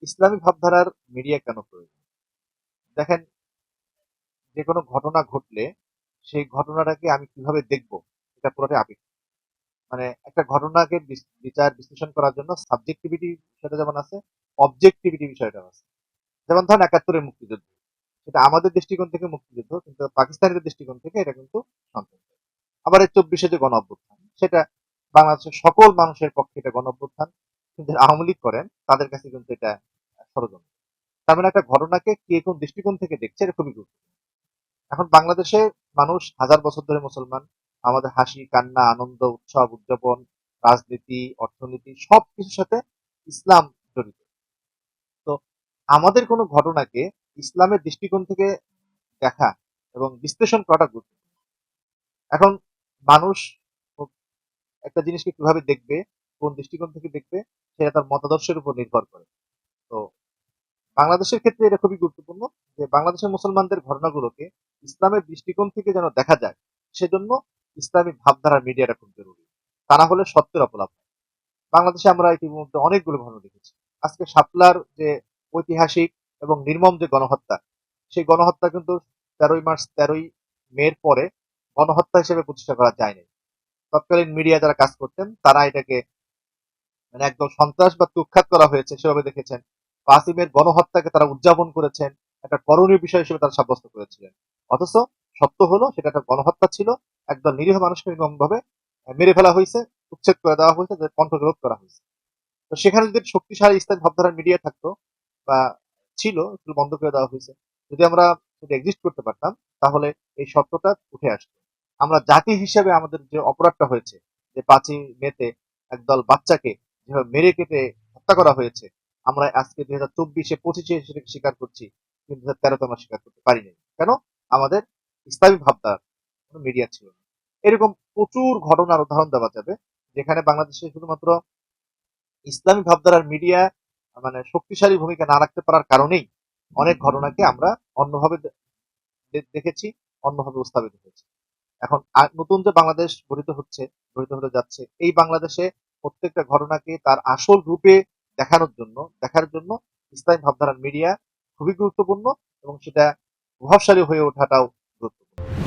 ইসলামী ভাবধারার media কেন প্রয়োজন? দেখেন, যে কোনো ঘটনা ঘটলে সেই ঘটনাটাকে আমি কিভাবে দেখব, এটা পুরোটাই আপেক্ষিক। মানে একটা ঘটনাকে বিচার বিশ্লেষণ করার জন্য সাবজেক্টিভিটি বিষয়টা যেমন আছে, অবজেক্টিভিটি বিষয়টা আছে। যেমন ধরেন ৭১-এর মুক্তিযুদ্ধ, সেটা আমাদের দৃষ্টিকোণ থেকে মুক্তিযুদ্ধ, কিন্তু পাকিস্তানিদের দৃষ্টিকোণ থেকে এটা কিন্তু সন্ত্রাস। আবার এই ২৪-এ যে গণ অভ্যুত্থান, সেটা বাংলাদেশের সকল মানুষের পক্ষে এটা গণ অভ্যুত্থান, কিন্তু আওয়ামী লীগ করেন তাদের কাছে কিন্তু এটা ষড়যন্ত্র। তার মানে একটা ঘটনাকে কে কোন দৃষ্টিকোণ থেকে দেখছে এটা খুবই গুরুত্বপূর্ণ। এখন বাংলাদেশে মানুষ হাজার বছর ধরে মুসলমান। আমাদের হাসি কান্না আনন্দ উৎসব উদযাপন, রাজনীতি অর্থনীতি সবকিছুর সাথে ইসলাম জড়িত। তো আমাদের কোনো ঘটনাকে ইসলামের দৃষ্টিকোণ থেকে দেখা এবং বিশ্লেষণ করাটা গুরুত্বপূর্ণ। এখন মানুষ একটা জিনিসকে কিভাবে দেখবে, কোন দৃষ্টিকোণ থেকে দেখবে, সেটা তার মতাদর্শের উপর নির্ভর করে। তো বাংলাদেশের ক্ষেত্রে এটা খুবই গুরুত্বপূর্ণ যে বাংলাদেশের মুসলমানদের ঘটনাগুলোকে ইসলামের দৃষ্টিকোণ থেকে যেন দেখা যায়, সেজন্য ইসলামিক ভাবধারার মিডিয়াটা খুব জরুরি। তা না হলে সত্যের অপলাপ হয়। বাংলাদেশে আমরা ইতিমধ্যে অনেকগুলো ঘটনা দেখেছি। আজকে শাপলার যে ঐতিহাসিক এবং নির্মম যে গণহত্যা, সেই গণহত্যা কিন্তু ১৩ই মার্চ ১৩ই মের পরে গণহত্যা হিসেবে প্রতিষ্ঠা করা যায়নি। তৎকালীন মিডিয়া যারা কাজ করতেন তারা এটাকে মানে একদম সন্ত্রাস বা কুখ্যাত করা হয়েছে সেভাবে দেখেছেন। ওয়াসিমের গণহত্যাকে তারা উদযাপন করেছেন, একটা করণীয় বিষয় হিসেবে তারা সাব্যস্ত করেছিলেন। অথচ সত্য হলো সেটা একটা গণহত্যা ছিল। একদল নিরীহ মানুষকে নির্মমভাবে মেরে ফেলা হয়েছে, উচ্ছেদ করে দেওয়া হয়েছে, তাদের কণ্ঠরোধ করা হয়েছে। তো সেখানে যদি শক্তিশালী ইসলামী ভাবধারার মিডিয়া থাকতো বা ছিল, একটু বন্ধ করে দেওয়া হয়েছে। যদি আমরা যদি এক্সিস্ট করতে পারতাম, তাহলে এই সত্যটা উঠে আসতো। আমরা জাতি হিসেবে আমাদের যে অপরাধটা হয়েছে, যে ৫ই মেতে একদল বাচ্চাকে যেভাবে মেরে কেটে হত্যা করা হয়েছে, আমরা আজকে ২০২৪-এ ২৫-এ সেটাকে স্বীকার করছি, কিন্তু ২০১৩-তে আমরা স্বীকার করতে পারিনি। কেন? আমাদের ইসলামী ভাবধারার কোনো মিডিয়া ছিল না। এরকম প্রচুর ঘটনার উদাহরণ দেওয়া যাবে, যেখানে বাংলাদেশে শুধুমাত্র ইসলামী ভাবধারার মিডিয়া মানে শক্তিশালী ভূমিকা না রাখতে পারার কারণেই অনেক ঘটনাকে আমরা অন্যভাবে দেখেছি, অন্যভাবে উপস্থাপিত হয়েছে। এখন নতুন যে বাংলাদেশ গঠিত হচ্ছে, গঠিত হতে যাচ্ছে, এই বাংলাদেশে প্রত্যেকটা ঘটনাকে তার আসল রূপে দেখার জন্য ইসলামী ভাবধারার মিডিয়া খুবই গুরুত্বপূর্ণ এবং সেটা প্রভাবশালী হয়ে ওঠাটাও গুরুত্বপূর্ণ।